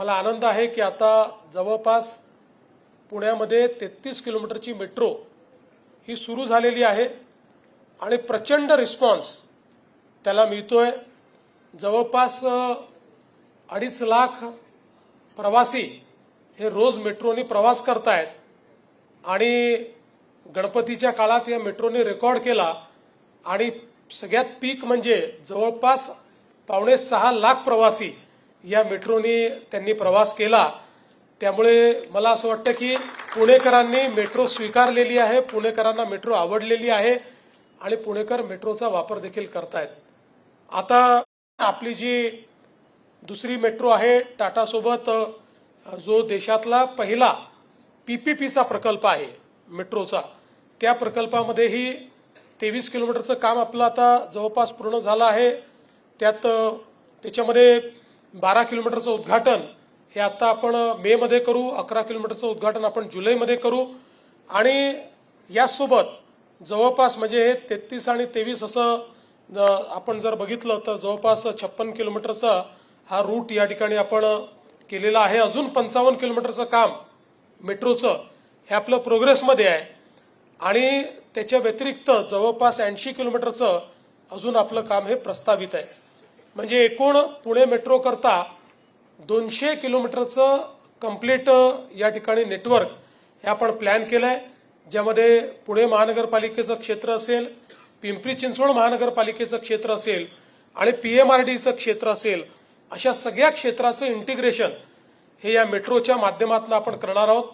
मला आनंद आहे की आता जवळपास पुण्यामध्ये 33 किलोमीटरची मेट्रो ही सुरू झालेली आहे आणि प्रचंड रिस्पॉन्स त्याला मिळतोय। जवळपास 2.5 लाख प्रवासी हे रोज मेट्रोने प्रवास करतायत आणि गणपतीच्या काळात या मेट्रोने रेकॉर्ड केला आणि सगळ्यात पीक म्हणजे जवळपास 5.5 लाख प्रवासी या मेट्रोने त्यांनी प्रवास केला। त्यामुळे मला असं वाटतं की पुणेकरांनी मेट्रो स्वीकारलेली आहे, पुणेकरांना मेट्रो आवडलेली आहे आणि पुणेकर मेट्रोचा वापर देखील करतायत। आता आपली जी दुसरी मेट्रो आहे टाटा सोबत जो देशातला पहिला पीपीपीचा प्रकल्प आहे मेट्रोचा, त्या प्रकल्पामध्येही 23 किलोमीटरचं काम आपलं आता जवळपास पूर्ण झालं आहे। त्याच्यामध्ये 12 किलोमीटरचं उद्घाटन हे आता आपण मे मध्ये करू, 11 किलोमीटरचं उद्घाटन आपण जुलैमध्ये करू आणि यासोबत जवळपास म्हणजे हे 33 आणि 23 असं आपण जर बघितलं तर जवळपास 56 किलोमीटरचा हा रूट या ठिकाणी आपण केलेला आहे। अजून 55 किलोमीटरचं काम मेट्रोचं हे आपलं प्रोग्रेसमध्ये आहे आणि त्याच्या व्यतिरिक्त जवळपास 80 किलोमीटरचं अजून आपलं काम हे प्रस्तावित आहे। म्हणजे एकूण पुणे मेट्रो करता 200 किलोमीटरचं कंप्लीट या ठिकाणी नेटवर्क हे आपण प्लॅन केलंय, ज्यामध्ये पुणे महानगरपालिकेचं क्षेत्र असेल, पिंपरी चिंचवड महानगरपालिकेचं क्षेत्र असेल आणि पीएमआरडीचं क्षेत्र असेल, अशा सगळ्या क्षेत्राचं इंटिग्रेशन हे या मेट्रोच्या माध्यमातून आपण करणार आहोत।